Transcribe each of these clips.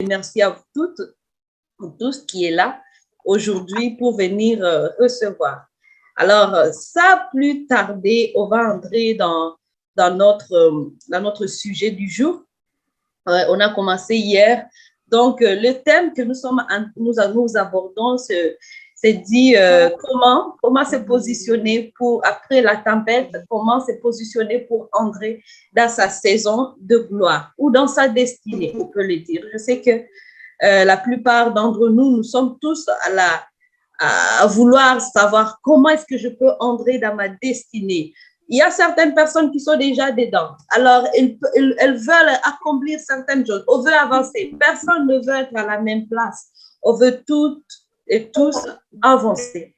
Merci à vous toutes, pour tous qui est là aujourd'hui pour venir recevoir. Alors, sans plus tarder, on va entrer dans notre sujet du jour. On a commencé hier. Donc, le thème que nous abordons, c'est dit comment se positionner pour, après la tempête, comment se positionner pour entrer dans sa saison de gloire ou dans sa destinée, on peut le dire. Je sais que la plupart d'entre nous, nous sommes tous à vouloir savoir comment est-ce que je peux entrer dans ma destinée. Il y a certaines personnes qui sont déjà dedans. Alors, elles veulent accomplir certaines choses. On veut avancer. Personne ne veut être à la même place. On veut toutes et tous avancer.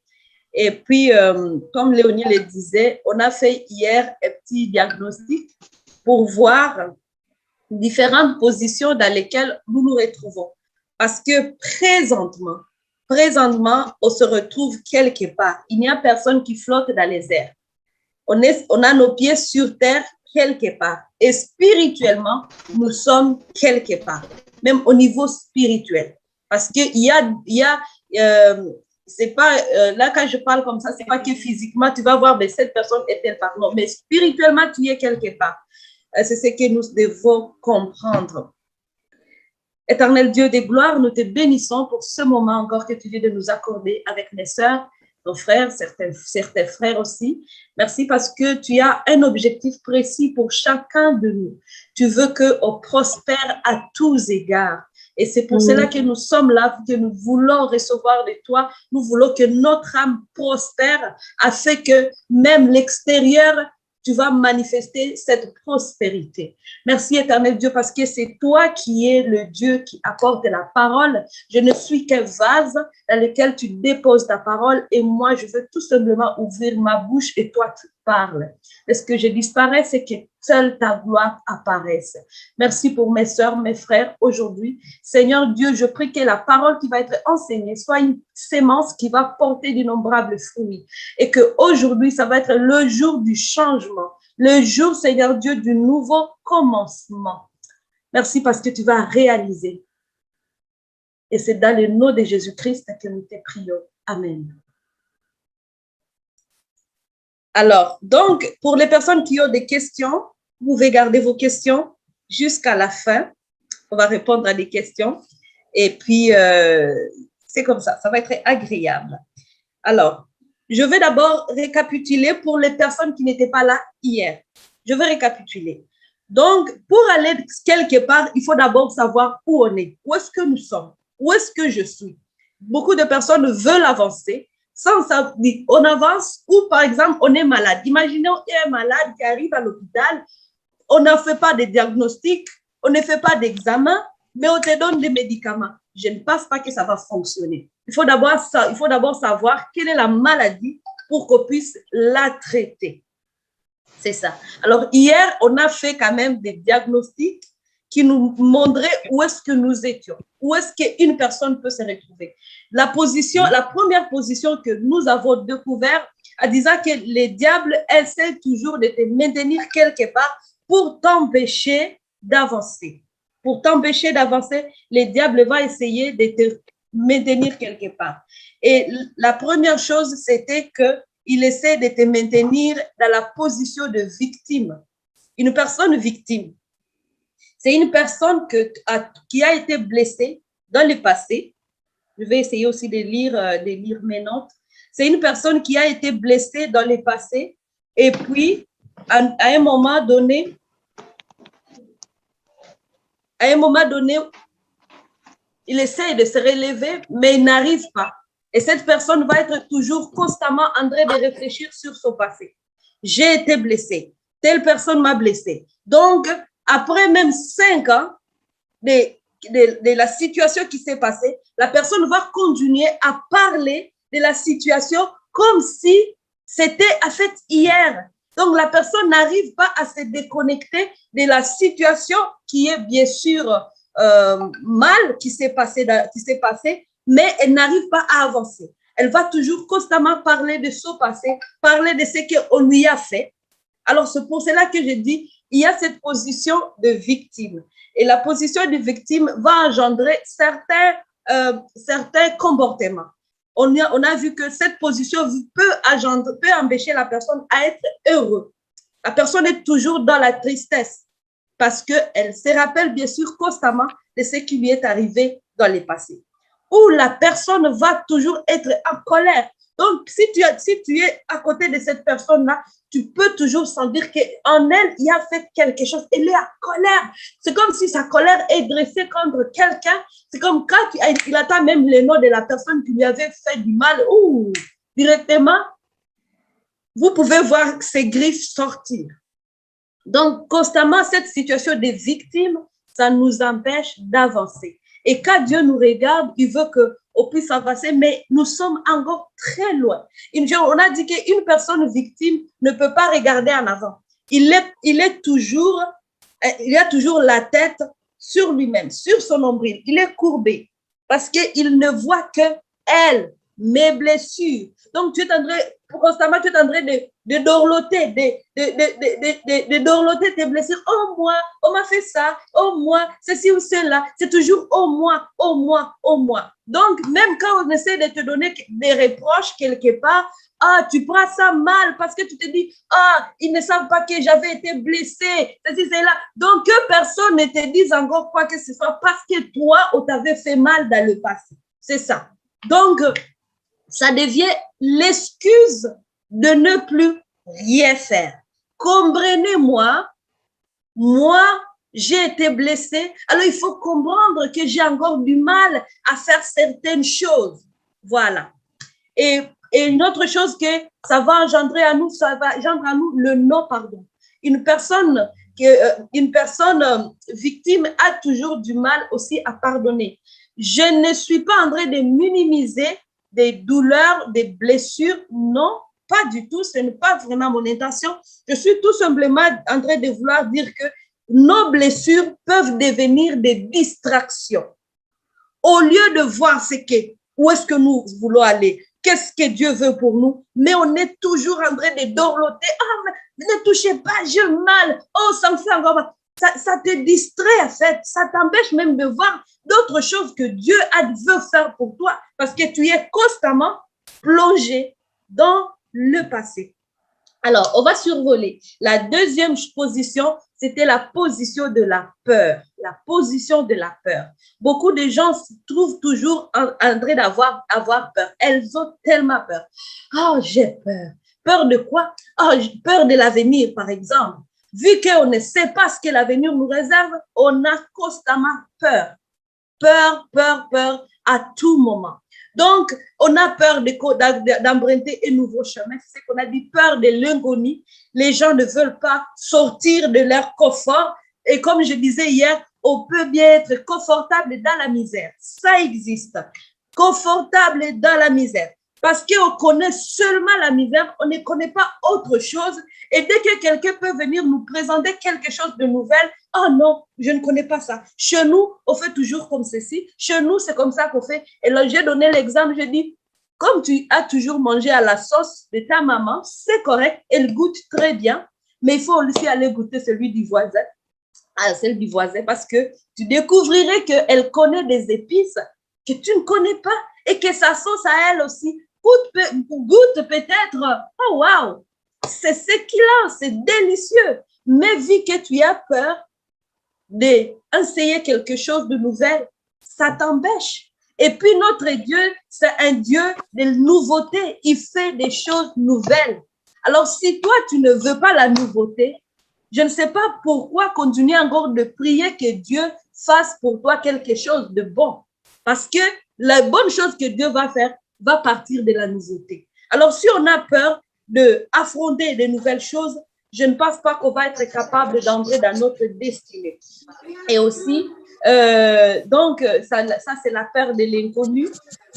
Et puis, comme Léonie le disait, on a fait hier un petit diagnostic pour voir différentes positions dans lesquelles nous nous retrouvons. Parce que présentement, on se retrouve quelque part. Il n'y a personne qui flotte dans les airs. On a nos pieds sur terre quelque part. Et spirituellement, nous sommes quelque part, même au niveau spirituel. Parce que c'est pas, là, quand je parle comme ça, c'est pas que physiquement, tu vas voir, mais cette personne est telle part. Non, mais spirituellement, tu es quelque part. C'est ce que nous devons comprendre. Éternel Dieu des gloires, nous te bénissons pour ce moment encore que tu viens de nous accorder avec mes sœurs, nos frères, certains frères aussi. Merci parce que tu as un objectif précis pour chacun de nous. Tu veux qu'on prospère à tous égards. Et c'est pour cela que nous sommes là, que nous voulons recevoir de toi. Nous voulons que notre âme prospère afin que même l'extérieur, tu vas manifester cette prospérité. Merci, éternel Dieu, parce que c'est toi qui es le Dieu qui apporte la parole. Je ne suis qu'un vase dans lequel tu déposes ta parole et moi, je veux tout simplement ouvrir ma bouche et toi, tu parles. Est-ce que je disparais, c'est que seule ta gloire apparaisse. Merci pour mes sœurs, mes frères aujourd'hui. Seigneur Dieu, je prie que la parole qui va être enseignée soit une sémence qui va porter d'innombrables fruits et qu'aujourd'hui, ça va être le jour du changement, le jour, Seigneur Dieu, du nouveau commencement. Merci parce que tu vas réaliser. Et c'est dans le nom de Jésus-Christ que nous te prions. Amen. Alors, donc, pour les personnes qui ont des questions, vous pouvez garder vos questions jusqu'à la fin. On va répondre à des questions. Et puis, c'est comme ça. Ça va être agréable. Alors, je vais d'abord récapituler pour les personnes qui n'étaient pas là hier. Je vais récapituler. Donc, pour aller quelque part, il faut d'abord savoir où on est. Où est-ce que nous sommes? Où est-ce que je suis? Beaucoup de personnes veulent avancer. Sans savoir, on avance ou par exemple on est malade. Imaginons un malade qui arrive à l'hôpital, on ne fait pas de diagnostic, on ne fait pas d'examen, mais on te donne des médicaments. Je ne pense pas que ça va fonctionner. Il faut d'abord savoir quelle est la maladie pour qu'on puisse la traiter. C'est ça. Alors hier, on a fait quand même des diagnostics qui nous montraient où est-ce que nous étions, où est-ce qu'une personne peut se retrouver. La première position que nous avons découverte, en disant que les diables essaient toujours de te maintenir quelque part pour t'empêcher d'avancer. Pour t'empêcher d'avancer, les diables vont essayer de te maintenir quelque part. Et la première chose, c'était qu'il essaie de te maintenir dans la position de victime. Une personne victime. C'est une personne qui a été blessée dans le passé. Je vais essayer aussi de lire mes notes. C'est une personne qui a été blessée dans le passé et puis, à un moment donné, il essaie de se relever, mais il n'arrive pas. Et cette personne va être toujours constamment en train de réfléchir sur son passé. J'ai été blessée. Telle personne m'a blessée. Donc, après même 5 ans de la situation qui s'est passée, la personne va continuer à parler de la situation comme si c'était en fait hier. Donc, la personne n'arrive pas à se déconnecter de la situation qui est bien sûr mal, qui s'est passé, mais elle n'arrive pas à avancer. Elle va toujours constamment parler de son passé, parler de ce qu'on lui a fait. Alors, c'est pour cela que je dis, il y a cette position de victime. Et la position de victime va engendrer certains comportements. On a vu que cette position peut empêcher la personne à être heureuse. La personne est toujours dans la tristesse parce qu'elle se rappelle bien sûr constamment de ce qui lui est arrivé dans le passé. Ou la personne va toujours être en colère. Donc, si tu es à côté de cette personne-là, tu peux toujours sentir qu'en elle, il a fait quelque chose. Elle est en colère. C'est comme si sa colère est dressée contre quelqu'un. C'est comme quand il attend même le nom de la personne qui lui avait fait du mal. Ouh, directement, vous pouvez voir ses griffes sortir. Donc, constamment, cette situation de victime, ça nous empêche d'avancer. Et quand Dieu nous regarde, il veut qu'on puisse avancer, mais nous sommes encore très loin. On a dit qu'une personne victime ne peut pas regarder en avant. Il a toujours la tête sur lui-même, sur son nombril. Il est courbé parce qu'il ne voit que elle, mes blessures. Donc, constamment, tu es en train de dorloter, de dorloter tes blessures. Oh, moi, on m'a fait ça. Oh, moi, ceci ou cela. C'est toujours oh, moi, oh, moi, oh, moi. Donc, même quand on essaie de te donner des reproches quelque part, tu prends ça mal parce que tu te dis, ils ne savent pas que j'avais été blessé, ceci, cela. Donc, que personne ne te dise encore quoi que ce soit parce que toi, on t'avait fait mal dans le passé. C'est ça. Donc, ça devient l'excuse de ne plus rien faire. Comprenez-moi, moi, j'ai été blessée, alors il faut comprendre que j'ai encore du mal à faire certaines choses. Voilà. Et une autre chose que ça va engendrer à nous, le non-pardon. Une personne victime a toujours du mal aussi à pardonner. Je ne suis pas en train de minimiser des douleurs, des blessures, non, pas du tout, ce n'est pas vraiment mon intention. Je suis tout simplement en train de vouloir dire que nos blessures peuvent devenir des distractions. Au lieu de voir où est-ce que nous voulons aller, qu'est-ce que Dieu veut pour nous, mais on est toujours en train de dorloter. Ne touchez pas, j'ai mal. Oh, ça me fait encore mal. Ça te distrait, en fait. Ça t'empêche même de voir d'autres choses que Dieu veut faire pour toi parce que tu es constamment plongé dans le passé. Alors, on va survoler. La deuxième position, c'était la position de la peur. La position de la peur. Beaucoup de gens se trouvent toujours en train d'avoir peur. Elles ont tellement peur. Oh, j'ai peur. Peur de quoi? Oh, j'ai peur de l'avenir, par exemple. Vu qu'on ne sait pas ce que l'avenir nous réserve, on a constamment peur. Peur à tout moment. Donc, on a peur d'emprunter un nouveau chemin. C'est ce qu'on a dit, peur de l'inconnu. Les gens ne veulent pas sortir de leur confort. Et comme je disais hier, on peut bien être confortable dans la misère. Ça existe. Confortable dans la misère. Parce qu'on connaît seulement la misère, on ne connaît pas autre chose. Et dès que quelqu'un peut venir nous présenter quelque chose de nouvel, oh non, je ne connais pas ça. Chez nous, on fait toujours comme ceci. Chez nous, c'est comme ça qu'on fait. Et là, j'ai donné l'exemple, j'ai dit, comme tu as toujours mangé à la sauce de ta maman, c'est correct, elle goûte très bien, mais il faut aussi aller goûter celui du voisin, celle du voisin, parce que tu découvrirais qu'elle connaît des épices que tu ne connais pas et que sa sauce à elle aussi goûte peut-être, oh wow, c'est ce qu'il a, c'est délicieux. Mais vu que tu as peur d'essayer quelque chose de nouvel, ça t'empêche. Et puis notre Dieu, c'est un Dieu de nouveauté. Il fait des choses nouvelles. Alors si toi, tu ne veux pas la nouveauté, je ne sais pas pourquoi continuer encore de prier que Dieu fasse pour toi quelque chose de bon. Parce que la bonne chose que Dieu va faire va partir de la nouveauté. Alors si on a peur d'affronter de nouvelles choses, je ne pense pas qu'on va être capable d'entrer dans notre destinée. Et aussi, donc, ça c'est la peur de l'inconnu.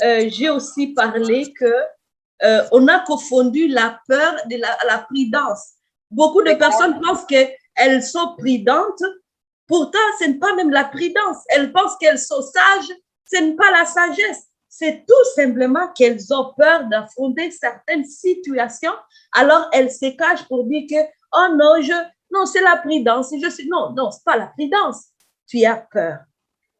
J'ai aussi parlé qu'on a confondu la peur de la prudence. Beaucoup de personnes pensent qu'elles sont prudentes. Pourtant, ce n'est pas même la prudence. Elles pensent qu'elles sont sages. Ce n'est pas la sagesse. C'est tout simplement qu'elles ont peur d'affronter certaines situations. Alors, elles se cachent pour dire que, oh non, non, c'est la prudence. Non, non, c'est pas la prudence. Tu as peur.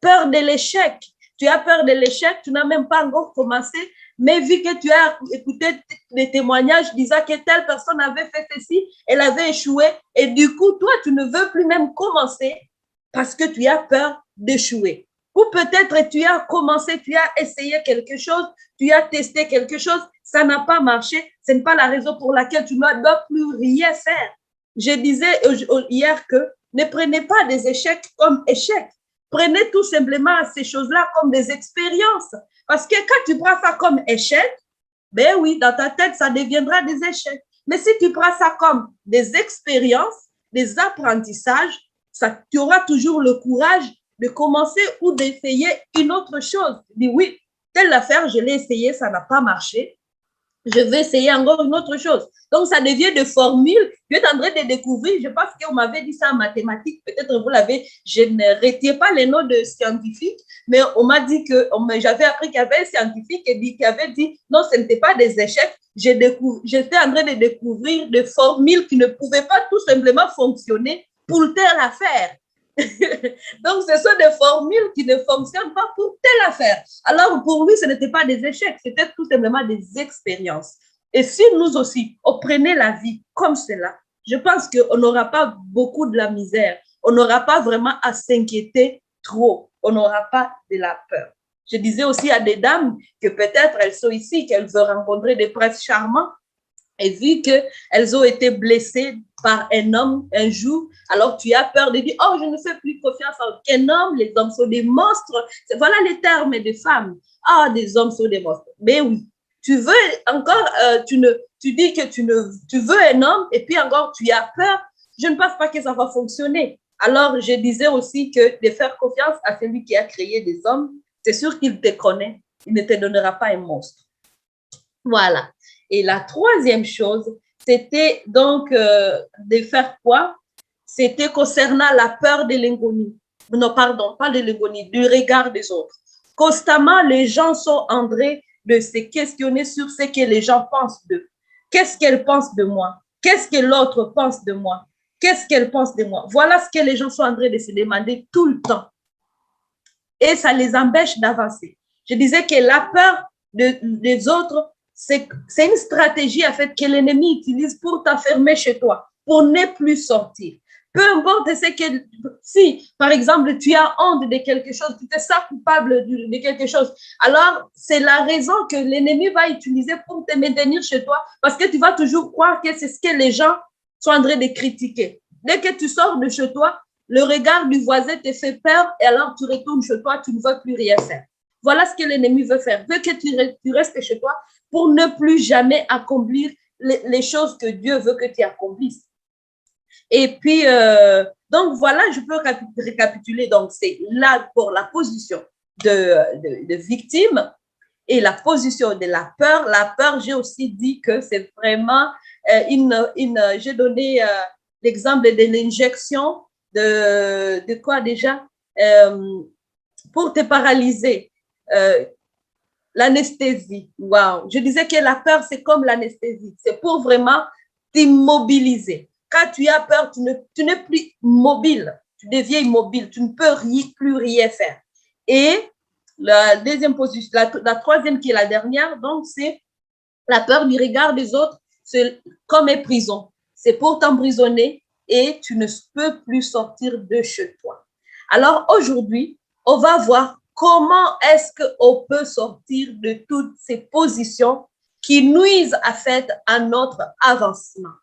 Peur de l'échec. Tu as peur de l'échec, tu n'as même pas encore commencé, mais vu que tu as écouté les témoignages disant que telle personne avait fait ceci, elle avait échoué, et du coup, toi, tu ne veux plus même commencer parce que tu as peur d'échouer. Ou peut-être tu as commencé, tu as essayé quelque chose, tu as testé quelque chose, ça n'a pas marché, ce n'est pas la raison pour laquelle tu ne dois plus rien faire. Je disais hier que ne prenez pas des échecs comme échecs. Prenez tout simplement ces choses-là comme des expériences. Parce que quand tu prends ça comme échec, ben oui, dans ta tête, ça deviendra des échecs. Mais si tu prends ça comme des expériences, des apprentissages, ça, tu auras toujours le courage de commencer ou d'essayer une autre chose. Tu dis oui, telle affaire, je l'ai essayé, ça n'a pas marché. Je vais essayer encore une autre chose. Donc, ça devient des formules. Tu es en train de découvrir. Je pense qu'on m'avait dit ça en mathématiques. Peut-être vous l'avez. Je ne retiens pas les noms de scientifiques, mais on m'a dit que j'avais appris qu'il y avait un scientifique qui avait dit non, ce n'était pas des échecs. J'étais en train de découvrir des formules qui ne pouvaient pas tout simplement fonctionner pour telle affaire. Donc, ce sont des formules qui ne fonctionnent pas pour telle affaire. Alors, pour lui, ce n'était pas des échecs, c'était tout simplement des expériences. Et si nous aussi, on prenait la vie comme cela, je pense qu'on n'aura pas beaucoup de la misère. On n'aura pas vraiment à s'inquiéter trop. On n'aura pas de la peur. Je disais aussi à des dames que peut-être elles sont ici, qu'elles veulent rencontrer des princes charmants. Et vu qu'elles ont été blessées par un homme un jour, alors tu as peur de dire, oh, je ne fais plus confiance en aucun homme, les hommes sont des monstres. Voilà les termes des femmes. Ah, des hommes sont des monstres. Mais oui, tu veux encore, tu dis que tu veux un homme et puis encore tu as peur. Je ne pense pas que ça va fonctionner. Alors, je disais aussi que de faire confiance à celui qui a créé des hommes, c'est sûr qu'il te connaît, il ne te donnera pas un monstre. Voilà. Et la troisième chose, c'était donc de faire quoi? C'était concernant la peur de l'inconnu. Non, pardon, pas de l'inconnu, du regard des autres. Constamment, les gens sont en train de se questionner sur ce que les gens pensent d'eux. Qu'est-ce qu'elles pensent de moi? Qu'est-ce que l'autre pense de moi? Qu'est-ce qu'elle pense de moi? Voilà ce que les gens sont en train de se demander tout le temps. Et ça les empêche d'avancer. Je disais que la peur des autres, c'est une stratégie en fait que l'ennemi utilise pour t'enfermer chez toi, pour ne plus sortir. Peu importe ce que, si par exemple tu as honte de quelque chose, tu te sens coupable de quelque chose, alors c'est la raison que l'ennemi va utiliser pour te maintenir chez toi parce que tu vas toujours croire que c'est ce que les gens sont en train de critiquer. Dès que tu sors de chez toi, le regard du voisin te fait peur et alors tu retournes chez toi, tu ne veux plus rien faire. Voilà ce que l'ennemi veut faire. Il veut que tu restes chez toi pour ne plus jamais accomplir les choses que Dieu veut que tu accomplisses. Et puis, donc voilà, je peux récapituler. Donc, c'est là pour la position de victime et la position de la peur. La peur, j'ai aussi dit que c'est vraiment j'ai donné l'exemple de l'injection de quoi déjà pour te paralyser. L'anesthésie. Wow. Je disais que la peur, c'est comme l'anesthésie. C'est pour vraiment t'immobiliser. Quand tu as peur, tu n'es plus mobile. Tu deviens immobile. Tu ne peux plus rien faire. Et la deuxième position, la troisième qui est la dernière, donc c'est la peur du regard des autres, c'est comme une prison. C'est pour t'emprisonner et tu ne peux plus sortir de chez toi. Alors aujourd'hui, on va voir comment est-ce qu'on peut sortir de toutes ces positions qui nuisent en fait à notre avancement,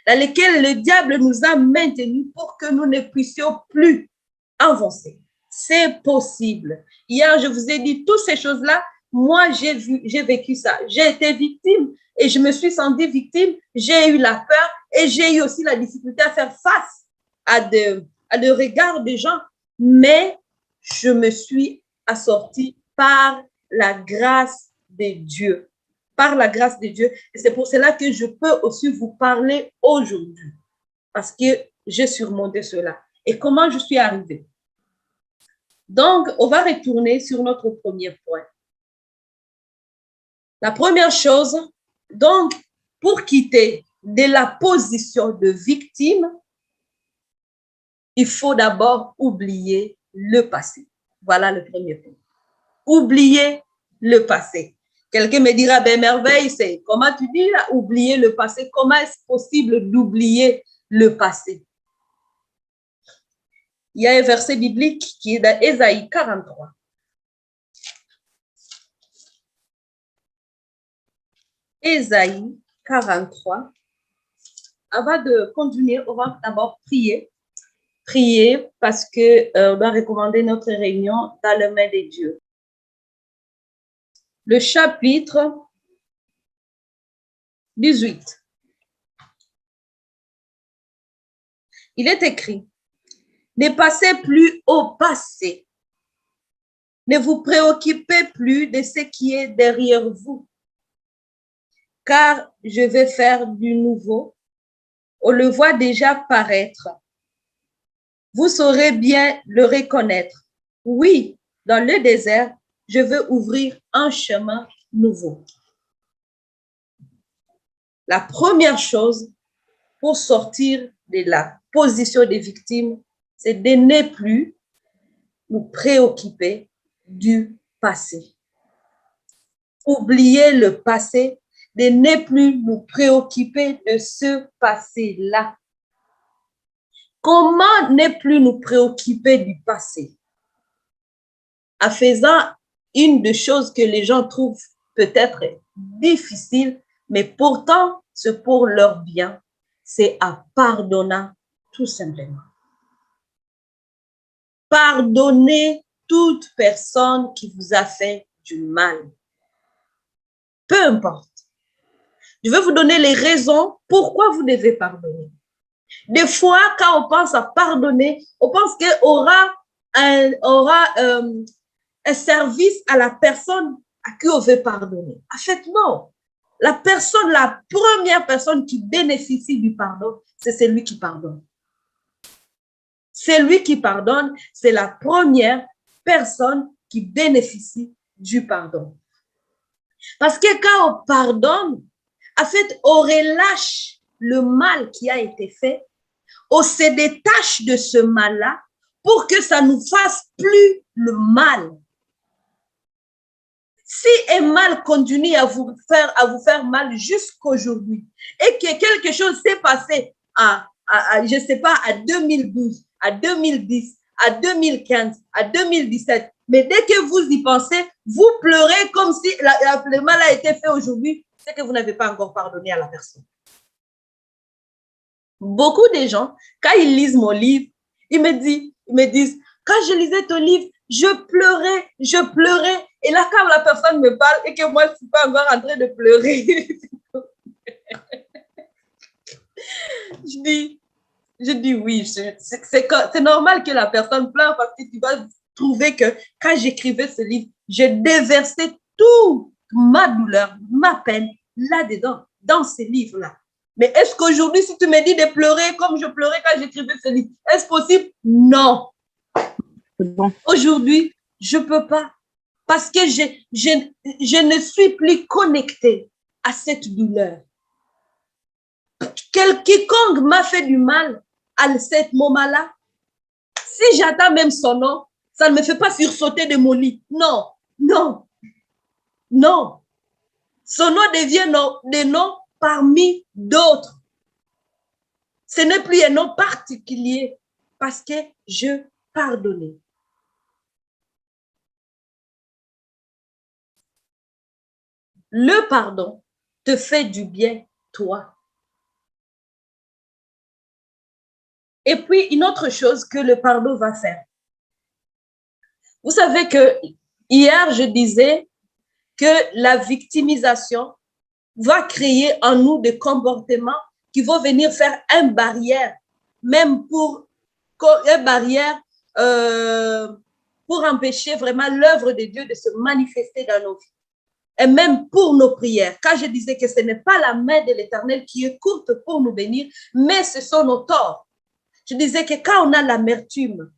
dans lesquelles le diable nous a maintenus pour que nous ne puissions plus avancer. C'est possible. Hier, je vous ai dit toutes ces choses-là. Moi, j'ai vécu ça. J'ai été victime et je me suis sentie victime. J'ai eu la peur et j'ai eu aussi la difficulté à faire face à de regards des gens. Mais je me suis assortie par la grâce de Dieu. Par la grâce de Dieu. Et c'est pour cela que je peux aussi vous parler aujourd'hui. Parce que j'ai surmonté cela. Et comment je suis arrivée? Donc, on va retourner sur notre premier point. La première chose, donc, pour quitter de la position de victime, il faut d'abord oublier le passé. Voilà le premier point. Oublier le passé. Quelqu'un me dira, ben merveille, c'est comment tu dis là, oublier le passé? Comment est-ce possible d'oublier le passé? Il y a un verset biblique qui est dans Ésaïe 43. Ésaïe 43. Avant de continuer, on va d'abord prier. Prier parce qu'on doit recommander notre réunion dans les mains de Dieu. Le chapitre 18. Il est écrit, ne passez plus au passé. Ne vous préoccupez plus de ce qui est derrière vous, car je vais faire du nouveau. On le voit déjà paraître. Vous saurez bien le reconnaître. Oui, dans le désert, je veux ouvrir un chemin nouveau. La première chose pour sortir de la position des victimes, c'est de ne plus nous préoccuper du passé. Oublier le passé, de ne plus nous préoccuper de ce passé-là. Comment ne plus nous préoccuper du passé? En faisant une des choses que les gens trouvent peut-être difficile, mais pourtant c'est pour leur bien, c'est à pardonner tout simplement. Pardonnez toute personne qui vous a fait du mal. Peu importe. Je vais vous donner les raisons pourquoi vous devez pardonner. Des fois, quand on pense à pardonner, on pense qu'il aura un service à la personne à qui on veut pardonner. En fait, non. La première personne qui bénéficie du pardon, c'est celui qui pardonne. Celui qui pardonne, c'est la première personne qui bénéficie du pardon. Parce que quand on pardonne, en fait, on relâche le mal qui a été fait, on se détache de ce mal-là pour que ça ne nous fasse plus le mal. Si un mal continue à vous faire mal jusqu'aujourd'hui et que quelque chose s'est passé je ne sais pas, à 2012, à 2010, à 2015, à 2017, mais dès que vous y pensez, vous pleurez comme si le mal a été fait aujourd'hui, c'est que vous n'avez pas encore pardonné à la personne. Beaucoup de gens, quand ils lisent mon livre, ils me disent, quand je lisais ton livre, je pleurais. Et là, quand la personne me parle et que moi, je ne suis pas encore en train de pleurer, je dis oui, c'est normal que la personne pleure parce que tu vas trouver que quand j'écrivais ce livre, je déversais toute ma douleur, ma peine là-dedans, dans ce livre-là. Mais est-ce qu'aujourd'hui, si tu me dis de pleurer comme je pleurais quand j'écrivais ce livre, est-ce possible? Non. Bon. Aujourd'hui, je ne peux pas parce que je ne suis plus connectée à cette douleur. Quiconque m'a fait du mal à ce moment-là, si j'attends même son nom, ça ne me fait pas sursauter de mon lit. Non, non, non. Son nom devient des noms parmi d'autres. Ce n'est plus un nom particulier parce que je pardonnais. Le pardon te fait du bien, toi. Et puis, une autre chose que le pardon va faire. Vous savez que hier, je disais que la victimisation va créer en nous des comportements qui vont venir faire une barrière, même pour empêcher vraiment l'œuvre de Dieu de se manifester dans nos vies. Et même pour nos prières. Quand je disais que ce n'est pas la main de l'Éternel qui est courte pour nous bénir, mais ce sont nos torts. Je disais que quand on a l'amertume,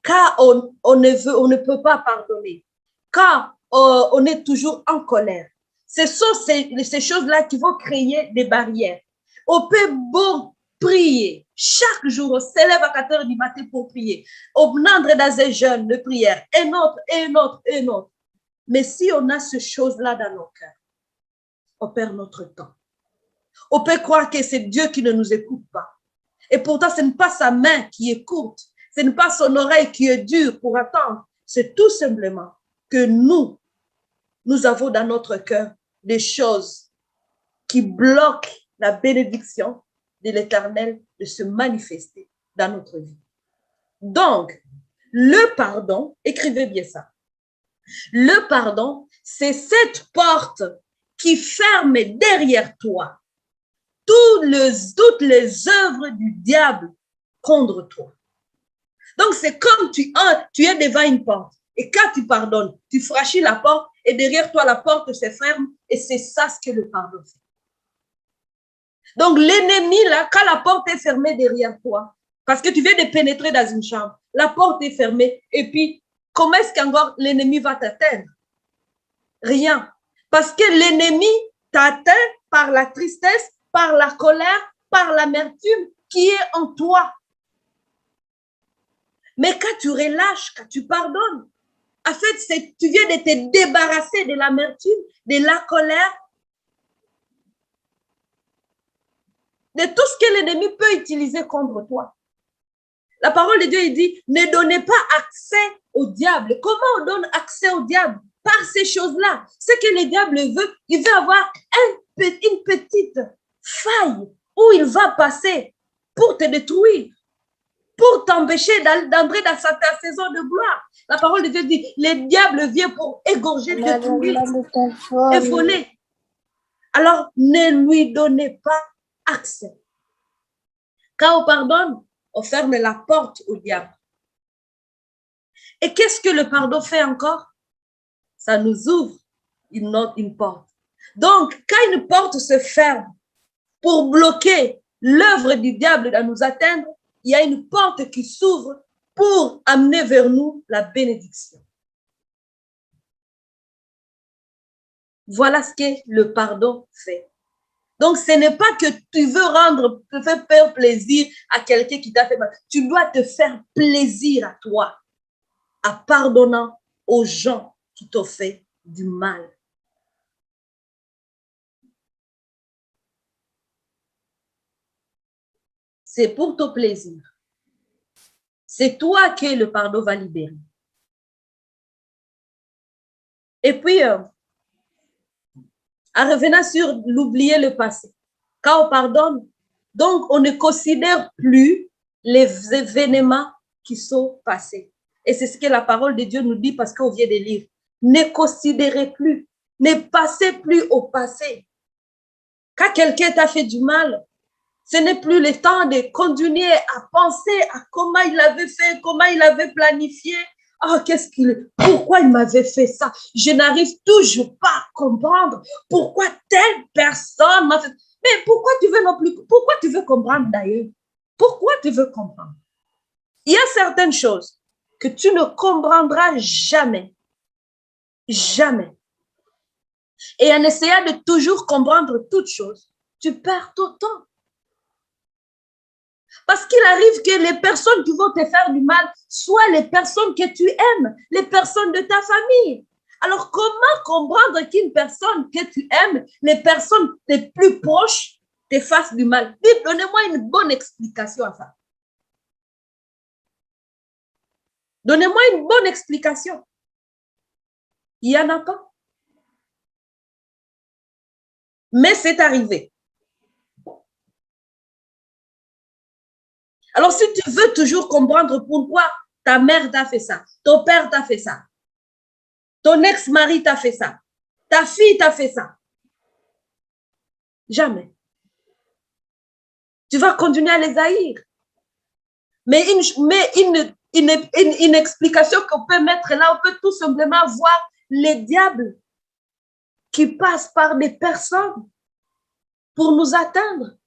quand on ne peut pas pardonner, quand on est toujours en colère, Ce sont ces choses-là qui vont créer des barrières. On peut beau prier. Chaque jour, on s'élève à 4 heures du matin pour prier. On entre dans un jeûne de prière. Un autre, un autre, un autre. Mais si on a ces choses-là dans nos cœurs, on perd notre temps. On peut croire que c'est Dieu qui ne nous écoute pas. Et pourtant, ce n'est pas sa main qui est courte. Ce n'est pas son oreille qui est dure pour attendre. C'est tout simplement que nous avons dans notre cœur des choses qui bloquent la bénédiction de l'Éternel de se manifester dans notre vie. Donc, le pardon, écrivez bien ça. Le pardon, c'est cette porte qui ferme derrière toi toutes les œuvres du diable contre toi. Donc, c'est comme tu es devant une porte. Et quand tu pardonnes, tu franchis la porte et derrière toi, la porte se ferme. Et c'est ça ce que le pardon fait. Donc, l'ennemi, là, quand la porte est fermée derrière toi, parce que tu viens de pénétrer dans une chambre, la porte est fermée. Et puis, comment est-ce qu'encore l'ennemi va t'atteindre? Rien. Parce que l'ennemi t'atteint par la tristesse, par la colère, par l'amertume qui est en toi. Mais quand tu relâches, quand tu pardonnes, en fait, tu viens de te débarrasser de l'amertume, de la colère, de tout ce que l'ennemi peut utiliser contre toi. La parole de Dieu, il dit, ne donnez pas accès au diable. Comment on donne accès au diable? Par ces choses-là. Ce que le diable veut, il veut avoir une petite faille où il va passer pour te détruire, pour t'empêcher d'entrer dans ta saison de gloire. La parole de Dieu dit, le diable vient pour égorger, détruire et voler. Alors, ne lui donnez pas accès. Quand on pardonne, on ferme la porte au diable. Et qu'est-ce que le pardon fait encore? Ça nous ouvre une porte. Donc, quand une porte se ferme pour bloquer l'œuvre du diable à nous atteindre, il y a une porte qui s'ouvre pour amener vers nous la bénédiction. Voilà ce que le pardon fait. Donc, ce n'est pas que tu veux faire plaisir à quelqu'un qui t'a fait mal. Tu dois te faire plaisir à toi, en pardonnant aux gens qui t'ont fait du mal. C'est pour ton plaisir. C'est toi que le pardon va libérer. Et puis, en revenant sur l'oublier le passé, quand on pardonne, donc on ne considère plus les événements qui sont passés. Et c'est ce que la parole de Dieu nous dit parce qu'on vient de lire. Ne considérez plus, ne passez plus au passé. Quand quelqu'un t'a fait du mal, ce n'est plus le temps de continuer à penser à comment il avait fait, comment il avait planifié. Oh, pourquoi il m'avait fait ça? Je n'arrive toujours pas à comprendre pourquoi telle personne m'a fait. Mais pourquoi tu veux non plus? Pourquoi tu veux comprendre d'ailleurs? Pourquoi tu veux comprendre? Il y a certaines choses que tu ne comprendras jamais. Jamais. Et en essayant de toujours comprendre toutes choses, tu perds ton temps. Parce qu'il arrive que les personnes qui vont te faire du mal soient les personnes que tu aimes, les personnes de ta famille. Alors, comment comprendre qu'une personne que tu aimes, les personnes les plus proches, te fassent du mal? Dites, donnez-moi une bonne explication à ça. Donnez-moi une bonne explication. Il n'y en a pas. Mais c'est arrivé. Alors, si tu veux toujours comprendre pourquoi ta mère t'a fait ça, ton père t'a fait ça, ton ex-mari t'a fait ça, ta fille t'a fait ça, jamais. Tu vas continuer à les haïr. Mais une explication qu'on peut mettre là, on peut tout simplement voir les diables qui passent par des personnes pour nous atteindre.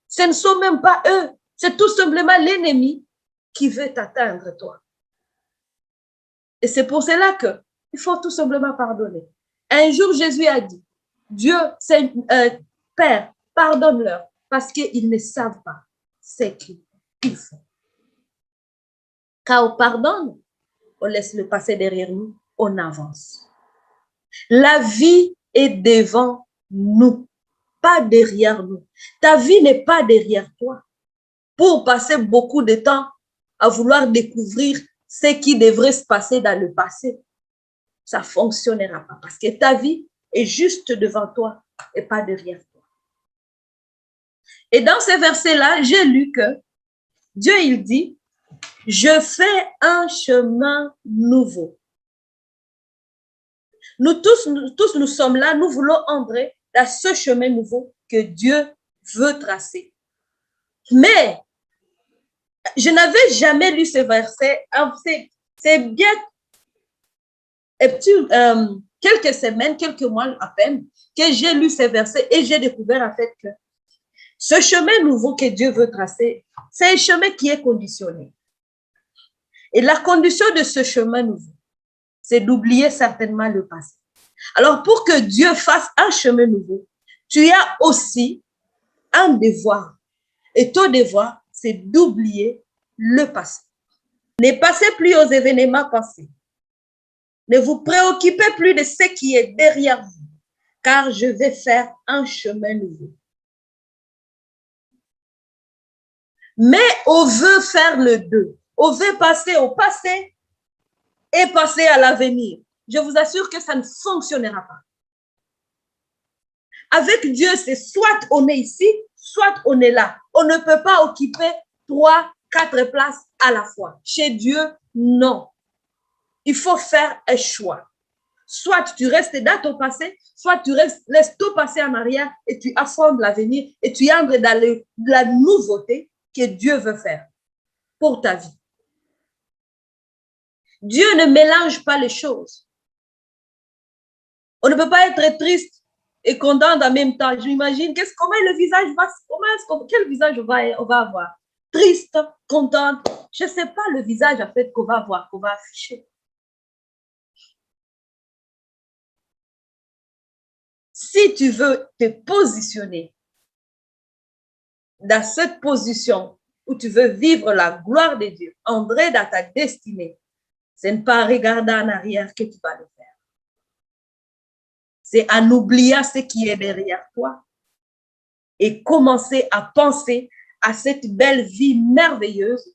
Ce ne sont même pas eux. C'est tout simplement l'ennemi qui veut t'atteindre, toi. Et c'est pour cela qu'il faut tout simplement pardonner. Un jour, Jésus a dit, Dieu, Père, pardonne-leur parce qu'ils ne savent pas ce qu'ils font. Quand on pardonne, on laisse le passé derrière nous, on avance. La vie est devant nous, pas derrière nous. Ta vie n'est pas derrière toi. Pour passer beaucoup de temps à vouloir découvrir ce qui devrait se passer dans le passé, ça ne fonctionnera pas parce que ta vie est juste devant toi et pas derrière toi. Et dans ces versets-là, j'ai lu que Dieu, il dit, je fais un chemin nouveau. Nous tous, nous sommes là, nous voulons entrer dans ce chemin nouveau que Dieu veut tracer. Mais je n'avais jamais lu ce verset. C'est bien quelques semaines, quelques mois à peine que j'ai lu ces versets et j'ai découvert en fait que ce chemin nouveau que Dieu veut tracer, c'est un chemin qui est conditionné. Et la condition de ce chemin nouveau, c'est d'oublier certainement le passé. Alors, pour que Dieu fasse un chemin nouveau, tu as aussi un devoir. Et ton devoir, c'est d'oublier le passé. Ne passez plus aux événements passés. Ne vous préoccupez plus de ce qui est derrière vous, car je vais faire un chemin nouveau. Mais on veut faire le deux. On veut passer au passé et passer à l'avenir. Je vous assure que ça ne fonctionnera pas. Avec Dieu, c'est soit on est ici, soit on est là. On ne peut pas occuper 3, 4 places à la fois. Chez Dieu, non. Il faut faire un choix. Soit tu restes dans ton passé, soit tu laisses tout passer en arrière et tu affrontes l'avenir et tu entres dans la nouveauté que Dieu veut faire pour ta vie. Dieu ne mélange pas les choses. On ne peut pas être triste et content en même temps. J'imagine comment le visage va, quel visage on va avoir? Triste, content. Je ne sais pas le visage en fait qu'on va avoir, qu'on va afficher. Si tu veux te positionner dans cette position où tu veux vivre la gloire de Dieu, entrer dans ta destinée, ce n'est pas en regardant en arrière que tu vas le faire. C'est en oubliant ce qui est derrière toi et commencer à penser à cette belle vie merveilleuse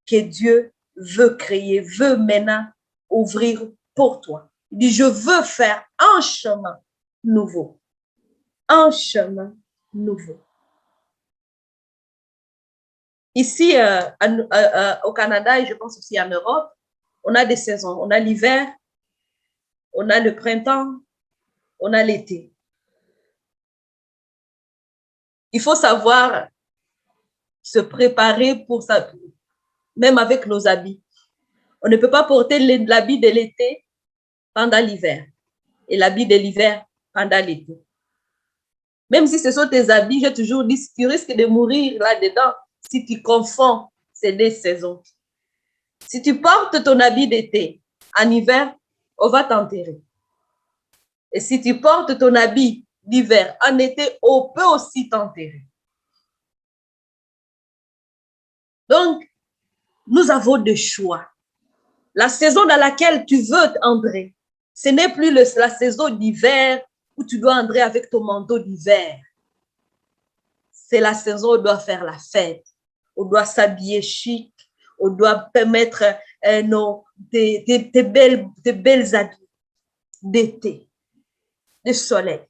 que Dieu veut créer, veut maintenant ouvrir pour toi. Il dit, je veux faire un chemin nouveau. Un chemin nouveau. Ici, au Canada et je pense aussi en Europe, on a des saisons. On a l'hiver, on a le printemps, on a l'été. Il faut savoir se préparer pour ça, même avec nos habits. On ne peut pas porter l'habit de l'été pendant l'hiver et l'habit de l'hiver pendant l'été. Même si ce sont tes habits, j'ai toujours dit, tu risques de mourir là-dedans si tu confonds ces deux saisons. Si tu portes ton habit d'été en hiver, on va t'enterrer. Et si tu portes ton habit d'hiver en été, on peut aussi t'enterrer. Donc, nous avons des choix. La saison dans laquelle tu veux entrer, ce n'est plus la saison d'hiver où tu dois entrer avec ton manteau d'hiver. C'est la saison où on doit faire la fête. On doit s'habiller chic. On doit permettre des belles habits d'été, de soleil.